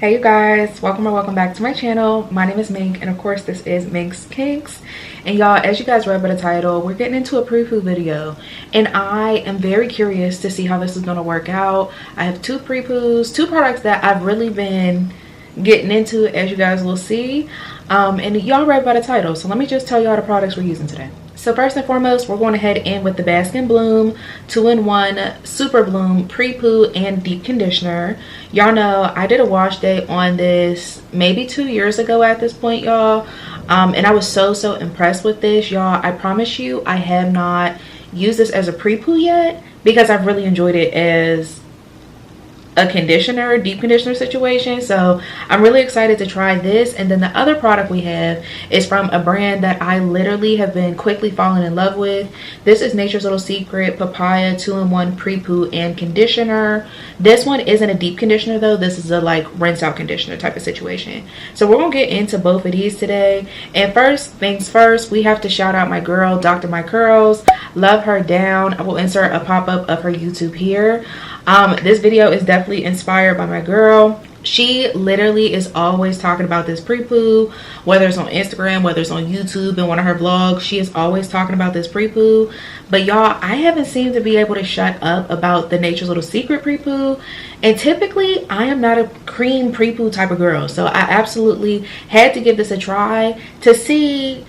Hey you guys, welcome or welcome back to my channel. My name is Mink, and of course this is Mink's Kinks. And y'all, as you guys read by the title, we're getting into a pre-poo video, and I am very curious to see how this is going to work out. I have two pre-poos, two products that I've really been getting into, as you guys will see. And y'all read by the title, so let me just tell y'all the products we're using today. So first and foremost, we're going to head in with the Bask & Bloom 2-in-1 Super Bloom Pre-Poo and Deep Conditioner. Y'all know I did a wash day on this maybe 2 years ago at this point, y'all. And I was so impressed with this, y'all. I promise you I have not used this as a pre-poo yet because I've really enjoyed it as a conditioner, deep conditioner situation. So I'm really excited to try this. And then the other product we have is from a brand that I literally have been quickly falling in love with. This is Nature's Little Secret Papaya 2-in-1 Pre-Poo and Conditioner. This one isn't a deep conditioner though. This is a like rinse out conditioner type of situation. So we're gonna get into both of these today. And first things first, we have to shout out my girl, Dr. My Curls. Love her down. I will insert a pop-up of her YouTube here. This video is definitely inspired by my girl. She literally is always talking about this pre-poo, whether it's on Instagram, whether it's on YouTube, in one of her vlogs. She is always talking about this pre-poo. But y'all, I haven't seemed to be able to shut up about the Nature's Little Secret pre-poo. And typically, I am not a cream pre-poo type of girl. So I absolutely had to give this a try to see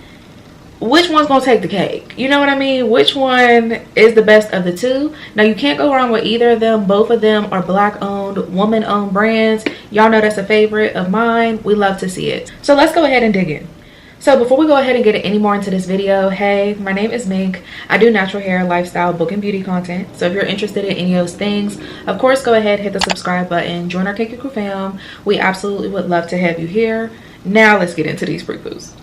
which one's gonna take the cake. You know what I mean? Which one is the best of the two? Now, you can't go wrong with either of them. Both of them are black owned, woman owned brands. Y'all know that's a favorite of mine. We love to see it. So let's go ahead and dig in. So before we go ahead and get any more into this video, hey, my name is Mink. I do natural hair, lifestyle, book and beauty content. So if you're interested in any of those things, of course, go ahead, hit the subscribe button, join our Cake Crew fam. We absolutely would love to have you here. Now let's get into these pre-poos.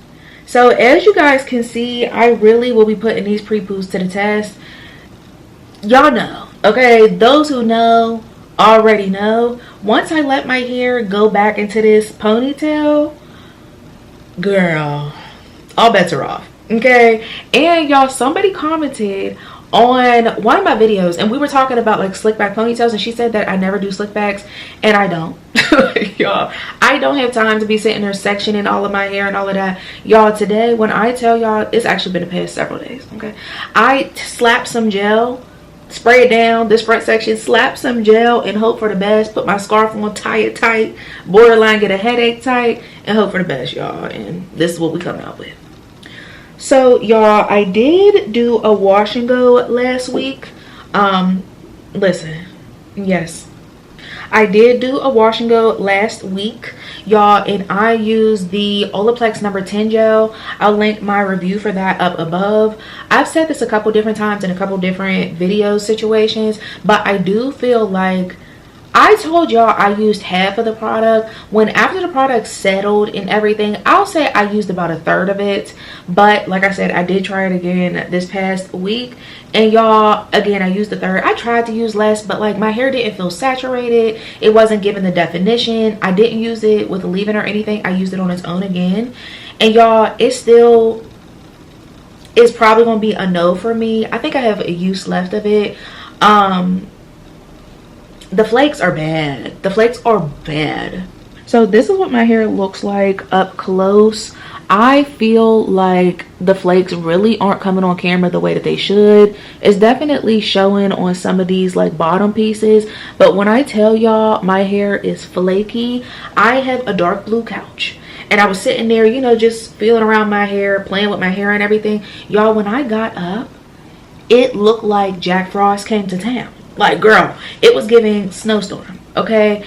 So as you guys can see, I really will be putting these pre-poos to the test. Y'all know, okay? Those who know already know. Once I let my hair go back into this ponytail, girl, all bets are off, okay? And y'all, somebody commented on one of my videos, and we were talking about like slick back ponytails, and she said that I never do slick backs, and I don't. Y'all, I don't have time to be sitting there sectioning all of my hair and all of that. Y'all, today, when I tell y'all, it's actually been the past several days, okay? I slap some gel, spray it down this front section, slap some gel and hope for the best, put my scarf on, tie it tight, borderline get a headache tight, and hope for the best, y'all. And this is what we come out with. So y'all, I did do a wash and go last week. Listen, yes, I did do a wash and go last week, y'all, and I used the Olaplex number 10 gel. I'll link my review for that up above. I've said this a couple different times in a couple different video situations, but I do feel like I told y'all I used half of the product. When after the product settled and everything, I'll say I used about a third of it. But like I said, I did try it again this past week, and y'all, again, I used a third. I tried to use less, but like my hair didn't feel saturated. It wasn't giving the definition. I didn't use it with a leave-in or anything. I used it on its own again, and y'all, it still is probably gonna be a no for me. I think I have a use left of it. The flakes are bad. The flakes are bad. So this is what my hair looks like up close. I feel like the flakes really aren't coming on camera the way that they should. It's definitely showing on some of these like bottom pieces. But when I tell y'all my hair is flaky, I have a dark blue couch. And I was sitting there, you know, just feeling around my hair, playing with my hair and everything. Y'all, when I got up, it looked like Jack Frost came to town. Like, girl, it was giving snowstorm, okay?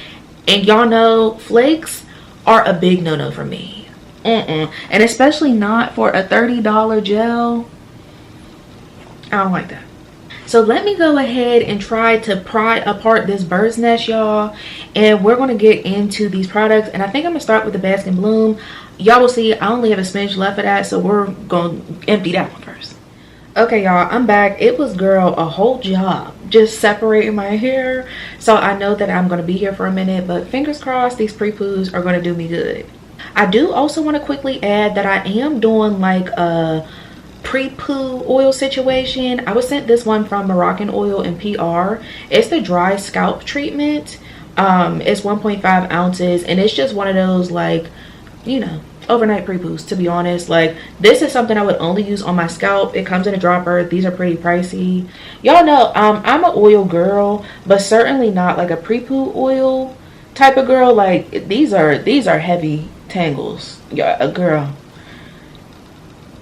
And y'all know flakes are a big no-no for me. And especially not for a $30 gel. I don't like that. So let me go ahead and try to pry apart this bird's nest, y'all. And we're going to get into these products. And I think I'm going to start with the Bask & Bloom. Y'all will see I only have a smidge left of that, so we're going to empty that one first. Okay, y'all, I'm back. It was, girl, a whole job just separating my hair. So I know that I'm going to be here for a minute, but fingers crossed these pre-poos are going to do me good. I do also want to quickly add that I am doing like a pre-poo oil situation. I was sent this one from Moroccan Oil and PR. It's the dry scalp treatment. It's 1.5 ounces, and it's just one of those, like, you know, overnight pre-poos, to be honest. Like, this is something I would only use on my scalp. It comes in a dropper. These are pretty pricey. Y'all know I'm an oil girl, but certainly not like a pre-poo oil type of girl. Like, these are heavy tangles. Yeah, a girl.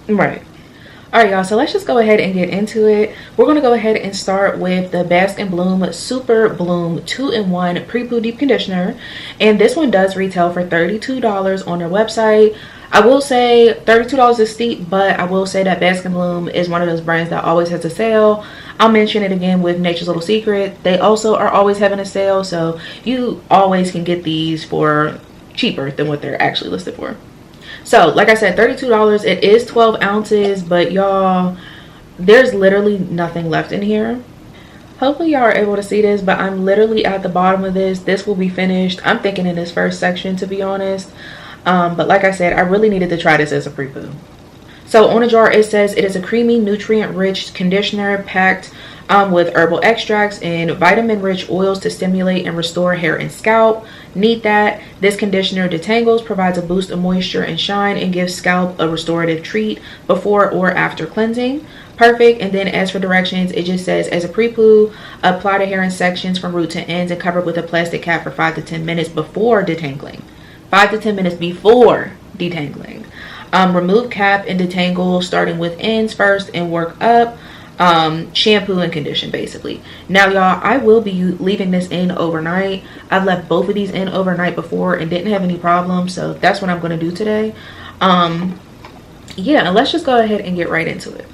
Right. All right, y'all, so let's just go ahead and get into it. We're going to go ahead and start with the Bask and Bloom Super Bloom 2-in-1 Pre-Poo Deep Conditioner. And this one does retail for $32 on their website. I will say $32 is steep, but I will say that Bask and Bloom is one of those brands that always has a sale. I'll mention it again with Nature's Little Secret. They also are always having a sale, so you always can get these for cheaper than what they're actually listed for. So, like I said, $32. It is 12 ounces, but y'all, there's literally nothing left in here. Hopefully y'all are able to see this, but I'm literally at the bottom of this. This will be finished, I'm thinking, in this first section, to be honest. But like I said, I really needed to try this as a pre-poo. So on the jar, it says it is a creamy, nutrient-rich conditioner packed with herbal extracts and vitamin-rich oils to stimulate and restore hair and scalp. Need that. This conditioner detangles, provides a boost of moisture and shine, and gives scalp a restorative treat before or after cleansing. Perfect. And then as for directions, it just says, as a pre-poo, apply to hair in sections from root to ends and cover with a plastic cap for 5 to 10 minutes before detangling. 5 to 10 minutes before detangling. Remove cap and detangle, starting with ends first and work up. Shampoo and condition, basically. Now, y'all, I will be leaving this in overnight. I've left both of these in overnight before and didn't have any problems, so that's what I'm going to do today. Yeah, let's just go ahead and get right into it.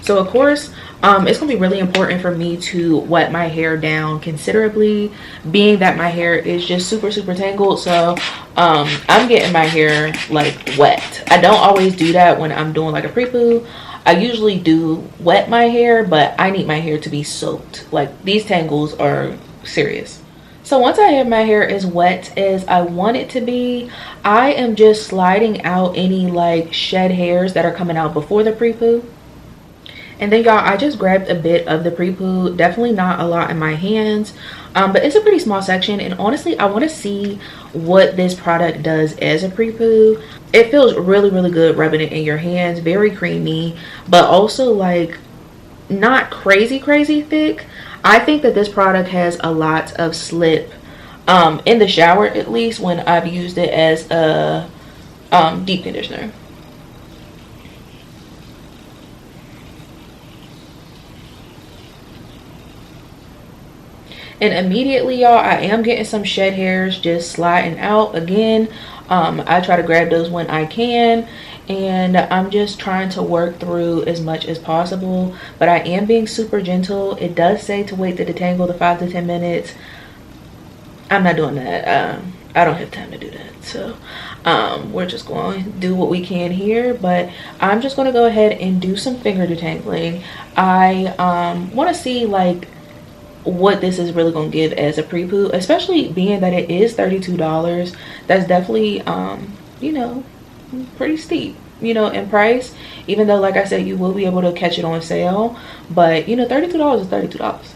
So of course, it's gonna be really important for me to wet my hair down considerably, being that my hair is just super tangled. So I'm getting my hair like wet. I don't always do that when I'm doing like a pre-poo. I usually do wet my hair, but I need my hair to be soaked. Like, these tangles are serious. So once I have my hair as wet as I want it to be, I am just sliding out any like shed hairs that are coming out before the pre-poo. And then, y'all, I just grabbed a bit of the pre-poo, definitely not a lot in my hands, but it's a pretty small section. And honestly, I want to see what this product does as a pre-poo. It feels really good rubbing it in your hands, very creamy, but also like not crazy thick. I think that this product has a lot of slip in the shower, at least when I've used it as a deep conditioner. And immediately, y'all, I am getting some shed hairs just sliding out again. I try to grab those when I can, and I'm just trying to work through as much as possible, but I am being super gentle. It does say to wait to detangle the 5 to 10 minutes. I'm not doing that. I don't have time to do that, so we're just going to do what we can here. But I'm just going to go ahead and do some finger detangling. I want to see like what this is really going to give as a pre-poo, especially being that it is $32. That's definitely you know, pretty steep, you know, in price, even though, like I said, you will be able to catch it on sale. But you know, $32 is $32.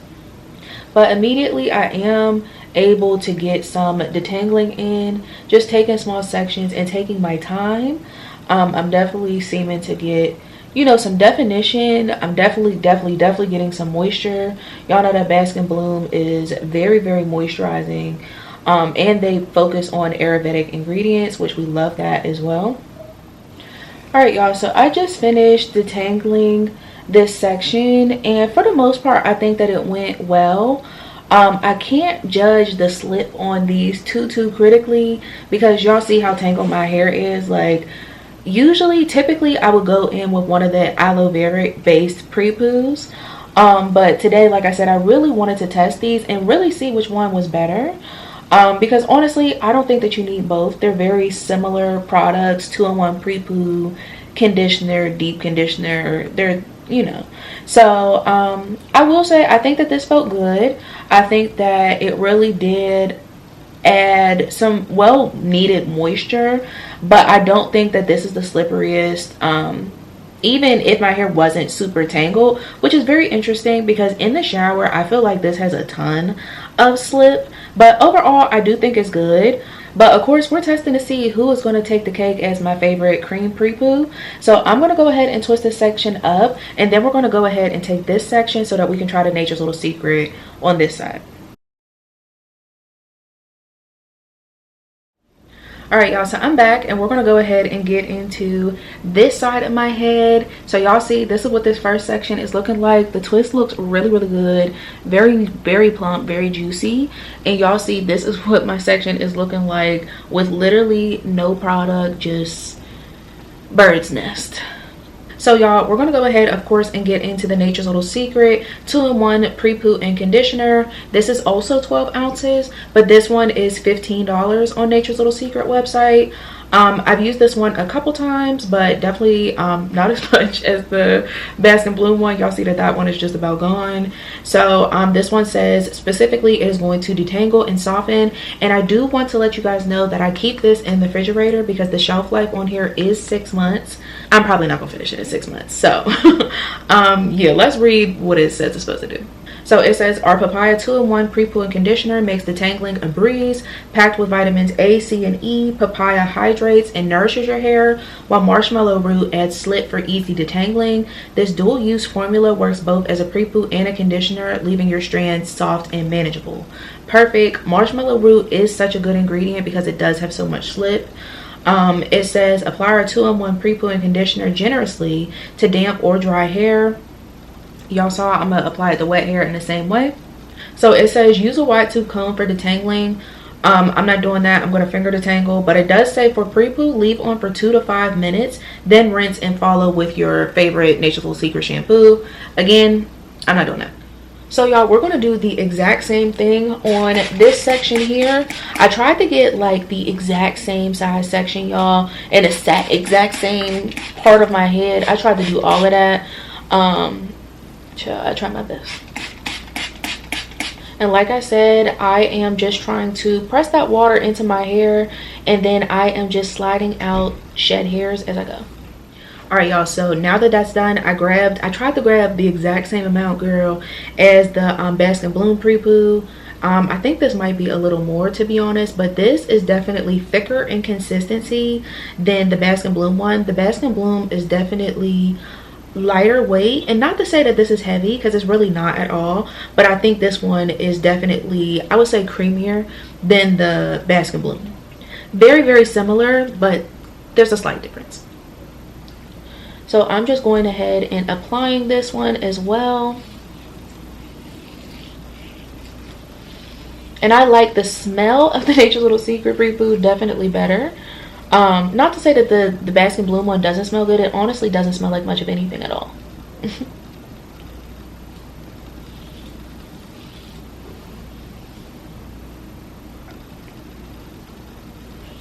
But immediately I am able to get some detangling in, just taking small sections and taking my time. I'm definitely seeming to get, you know, some definition. I'm definitely getting some moisture. Y'all know that Bask and Bloom is very moisturizing, and they focus on Ayurvedic ingredients, which we love that as well. All right, y'all, so I just finished detangling this section, and for the most part I think that it went well. I can't judge the slip on these too critically, because y'all see how tangled my hair is. Like, usually, typically, I would go in with one of the aloe vera based pre-poos. But today, like I said, I really wanted to test these and really see which one was better. Because honestly, I don't think that you need both. They're very similar products, 2-in-1 pre-poo, conditioner, deep conditioner. They're, you know. So, I will say, I think that this felt good. I think that it really did add some well needed moisture, but I don't think that this is the slipperiest, even if my hair wasn't super tangled, which is very interesting because in the shower I feel like this has a ton of slip, But overall, I do think it's good. But of course, we're testing to see who is going to take the cake as my favorite cream pre-poo. So I'm going to go ahead and twist this section up, and then we're going to go ahead and take this section so that we can try the Nature's Little Secret on this side. All right, y'all, so I'm back and we're gonna go ahead and get into this side of my head. So y'all see, this is what this first section is looking like. The twist looks really good, very plump, very juicy. And y'all see, this is what my section is looking like with literally no product, just bird's nest. So y'all, we're gonna go ahead, of course, and get into the Nature's Little Secret 2-in-1 pre-poo and conditioner. This is also 12 ounces, but this one is $15 on Nature's Little Secret website. I've used this one a couple times, but definitely not as much as the Baskin Bloom one. Y'all see that that one is just about gone. So this one says specifically it is going to detangle and soften. And I do want to let you guys know that I keep this in the refrigerator because the shelf life on here is 6 months. I'm probably not gonna finish it in 6 months. So yeah, let's read what it says it's supposed to do. So it says, our papaya 2-in-1 pre-poo and conditioner makes detangling a breeze. Packed with vitamins A, C, and E, papaya hydrates and nourishes your hair, while marshmallow root adds slip for easy detangling. This dual-use formula works both as a pre-poo and a conditioner, leaving your strands soft and manageable. Perfect. Marshmallow root is such a good ingredient because it does have so much slip. It says, apply our 2-in-1 pre-poo and conditioner generously to damp or dry hair. Y'all saw I'm gonna apply it to wet hair in the same way. So it says use a wide tube comb for detangling. I'm not doing that. I'm going to finger detangle, but it does say for pre-poo, leave on for 2 to 5 minutes, then rinse and follow with your favorite Nature's Little Secret shampoo. Again, I'm not doing that. So y'all, we're going to do the exact same thing on this section here. I tried to get like the exact same size section, y'all, and the exact same part of my head. I tried to do all of that. I tried my best. And like I said, I am just trying to press that water into my hair, and then I am just sliding out shed hairs as I go. All right, y'all, so now that that's done, I tried to grab the exact same amount, girl, as the Baskin Bloom pre-poo. I think this might be a little more, to be honest, but this is definitely thicker in consistency than the Baskin Bloom one. The Baskin Bloom is definitely lighter weight, and not to say that this is heavy because it's really not at all, but I think this one is definitely, I would say, creamier than the Baskin Bloom. Very similar, but there's a slight difference. So I'm just going ahead and applying this one as well. And I like the smell of the Nature's Little Secret pre-poo definitely better. Not to say that the Baskin Bloom one doesn't smell good. It honestly doesn't smell like much of anything at all.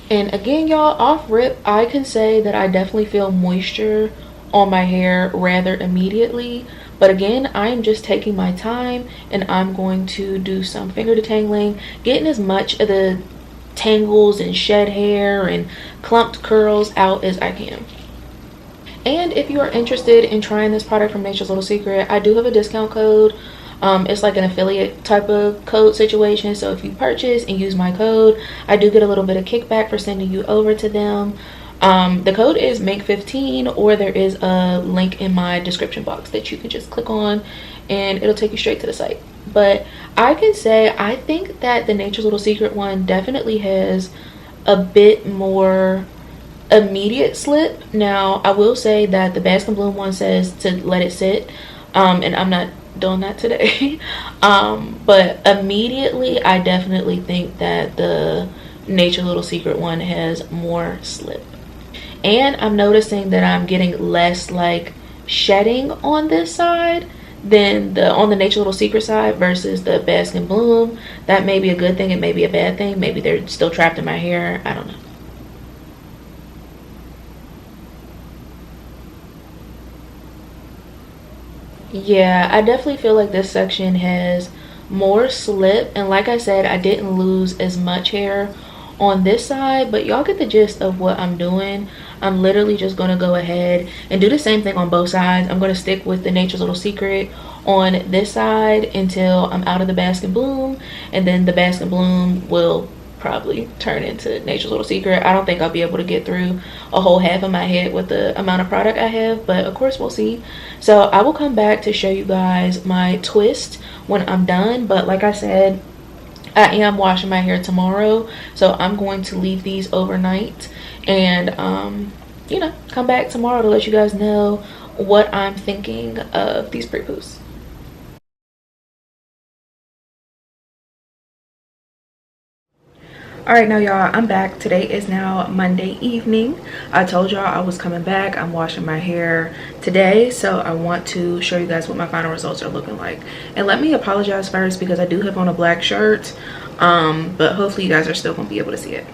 And again, y'all, off rip, I can say that I definitely feel moisture on my hair rather immediately. But again, I am just taking my time, and I'm going to do some finger detangling, getting as much of the tangles and shed hair and clumped curls out as I can. And if you are interested in trying this product from Nature's Little Secret, I do have a discount code. It's like an affiliate type of code situation, so if you purchase and use my code, I do get a little bit of kickback for sending you over to them. The code is MANK15, or there is a link in my description box that you can just click on and it'll take you straight to the site. But I can say I think that the Nature's Little Secret one definitely has a bit more immediate slip. Now I will say that the Baskin Bloom one says to let it sit, and I'm not doing that today. But immediately I definitely think that the Nature's Little Secret one has more slip. And I'm noticing that I'm getting less like shedding on this side than on the Nature's Little Secret side versus the Baskin Bloom. That may be a good thing, it may be a bad thing. Maybe they're still trapped in my hair, I don't know. Yeah, I definitely feel like this section has more slip, and like I said, I didn't lose as much hair on this side, but y'all get the gist of what I'm doing. I'm literally just going to go ahead and do the same thing on both sides. I'm going to stick with the Nature's Little Secret on this side until I'm out of the Bask and Bloom, and then the Bask and Bloom will probably turn into Nature's Little Secret. I don't think I'll be able to get through a whole half of my head with the amount of product I have, but of course we'll see. So I will come back to show you guys my twist when I'm done, but like I said, I am washing my hair tomorrow, so I'm going to leave these overnight and you know, come back tomorrow to let you guys know what I'm thinking of these pre-poos. All right, now y'all, I'm back. Today is now Monday evening. I told y'all I was coming back. I'm washing my hair today, so I want to show you guys what my final results are looking like. And let me apologize first because I do have on a black shirt, but hopefully you guys are still gonna be able to see it.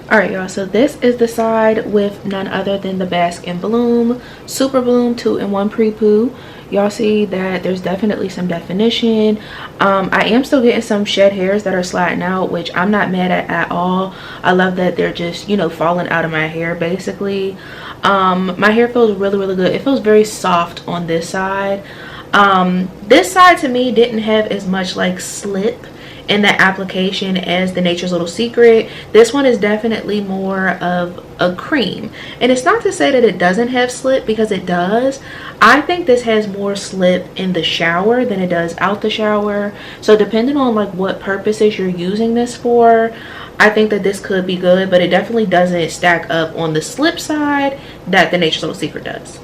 All right, y'all, so this is the side with none other than the Bask and Bloom Super Bloom 2-in-1 pre-poo. Y'all see that there's definitely some definition. I am still getting some shed hairs that are sliding out, which I'm not mad at all. I love that they're just, you know, falling out of my hair basically. My hair feels really good. It feels very soft on this side. This side to me didn't have as much like slip in the application as the Nature's Little Secret. This one is definitely more of a cream, and it's not to say that it doesn't have slip, because it does. I think this has more slip in the shower than it does out the shower, so depending on like what purposes you're using this for, I think that this could be good, but it definitely doesn't stack up on the slip side that the Nature's Little Secret does.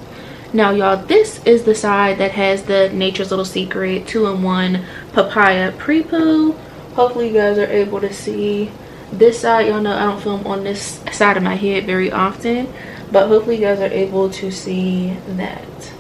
Now y'all, this is the side that has the Nature's Little Secret 2-in-1 papaya pre-poo. Hopefully you guys are able to see this side. Y'all know I don't film on this side of my head very often, but hopefully you guys are able to see that.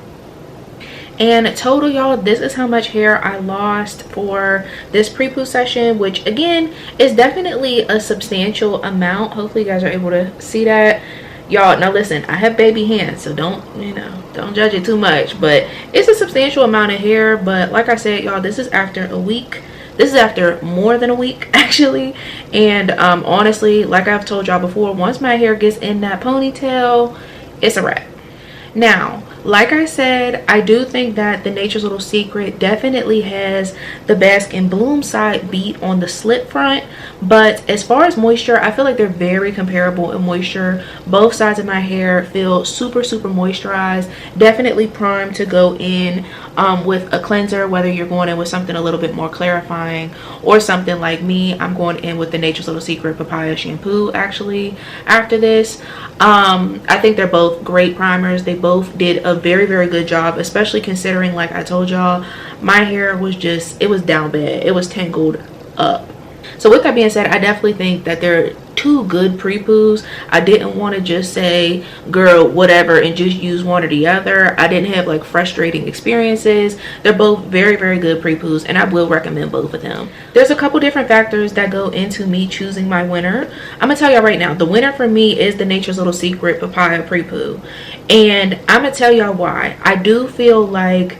And total, y'all, this is how much hair I lost for this pre-poo session, which again is definitely a substantial amount. Hopefully you guys are able to see that. Y'all, now listen, I have baby hands, so don't, you know, don't judge it too much, but it's a substantial amount of hair. But like I said, y'all, this is after a week. This is after more than a week actually, and honestly, like I've told y'all before, once my hair gets in that ponytail, it's a wrap. Now, like I said, I do think that the Nature's Little Secret definitely has the Bask and Bloom side beat on the slip front, but as far as moisture, I feel like they're very comparable in moisture. Both sides of my hair feel super moisturized, definitely primed to go in with a cleanser, whether you're going in with something a little bit more clarifying or something like me. I'm going in with the Nature's Little Secret papaya shampoo actually after this. I think they're both great primers. They both did a very good job, especially considering, like I told y'all, my hair was just, it was down bad, it was tangled up. So with that being said, I definitely think that they're two good pre-poos. I didn't want to just say girl whatever and just use one or the other. I didn't have like frustrating experiences. They're both very good pre-poos, and I will recommend both of them. There's a couple different factors that go into me choosing my winner. I'm gonna tell y'all right now, the winner for me is the Nature's Little Secret papaya pre-poo, and I'm gonna tell y'all why. I do feel like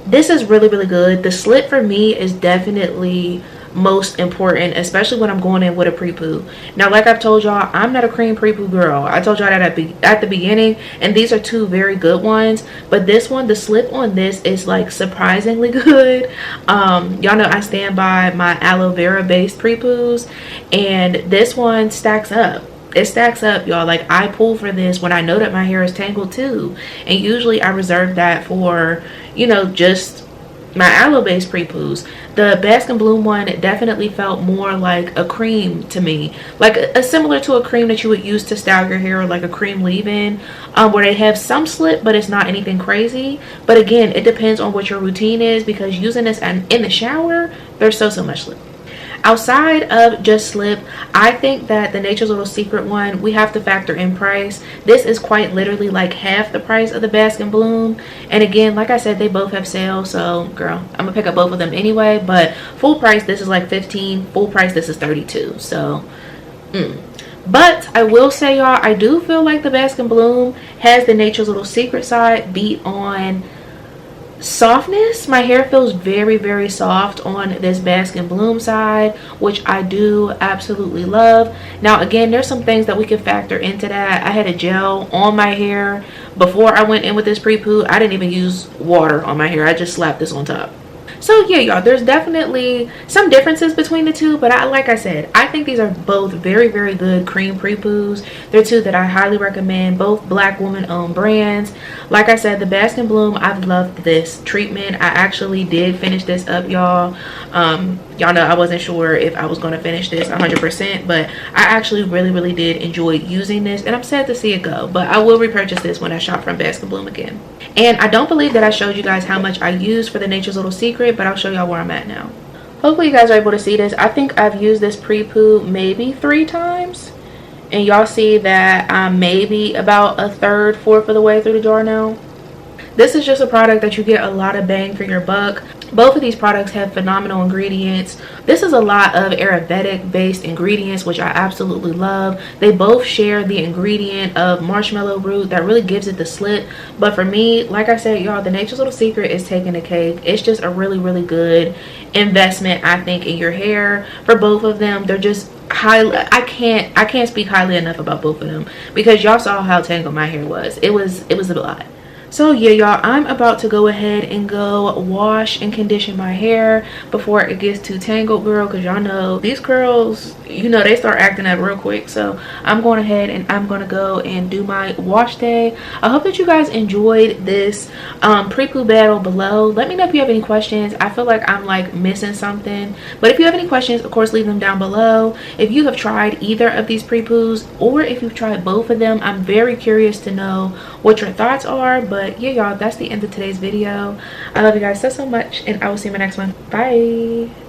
this is really good. The slip for me is definitely most important, especially when I'm going in with a pre-poo. Now, like I've told y'all, I'm not a cream pre-poo girl. I told y'all that at the beginning, and these are two very good ones, but this one, the slip on this is like surprisingly good. Y'all know I stand by my aloe vera based pre-poos, and this one stacks up. It stacks up, y'all. Like, I pull for this when I know that my hair is tangled too, and usually I reserve that for, you know, just my aloe based pre-poos. The Bask and Bloom one definitely felt more like a cream to me, like a similar to a cream that you would use to style your hair, like a cream leave-in, where they have some slip but it's not anything crazy. But again, it depends on what your routine is, because using this in the shower, there's so much slip. Outside of just slip, I think that the Nature's Little Secret one, we have to factor in price. This is quite literally like half the price of the Bask and Bloom, and again, like I said, they both have sales, so girl, I'm gonna pick up both of them anyway. But full price, this is like $15. Full price, this is $32. So but I will say, y'all, I do feel like the Bask and Bloom has the Nature's Little Secret side beat on softness. My hair feels very, very soft on this Bask and Bloom side, which I do absolutely love. Now again, there's some things that we can factor into that. I had a gel on my hair before I went in with this pre-poo. I didn't even use water on my hair, I just slapped this on top. So yeah, y'all, there's definitely some differences between the two, but like I said, I think these are both very, very good cream pre-poos. They're two that I highly recommend, both Black woman owned brands. Like I said, the Bask and Bloom, I've loved this treatment. I actually did finish this up, y'all. Y'all know I wasn't sure if I was going to finish this 100%, but I actually really did enjoy using this, and I'm sad to see it go, but I will repurchase this when I shop from Bask and Bloom again. And I don't believe that I showed you guys how much I used for the Nature's Little Secret, but I'll show y'all where I'm at now. Hopefully you guys are able to see this. I think I've used this pre-poo maybe 3 times, and y'all see that I'm maybe about a third, fourth of the way through the jar now. This is just a product that you get a lot of bang for your buck. Both of these products have phenomenal ingredients. This is a lot of Ayurvedic based ingredients, which I absolutely love. They both share the ingredient of marshmallow root that really gives it the slip. But for me, like I said, y'all, the Nature's Little Secret is taking the cake. It's just a really good investment, I think, in your hair. For both of them, they're just highly, I can't speak highly enough about both of them, because y'all saw how tangled my hair was. It was a lot. So yeah, y'all, I'm about to go ahead and go wash and condition my hair before it gets too tangled, girl, because y'all know these curls, you know, they start acting up real quick. So I'm going ahead and I'm going to go and do my wash day. I hope that you guys enjoyed this pre-poo battle below. Let me know if you have any questions. I feel like I'm like missing something, but if you have any questions, of course, leave them down below. If you have tried either of these pre-poos, or if you've tried both of them, I'm very curious to know what your thoughts are. But yeah, y'all, that's the end of today's video. I love you guys so much, and I will see you in my next one. Bye.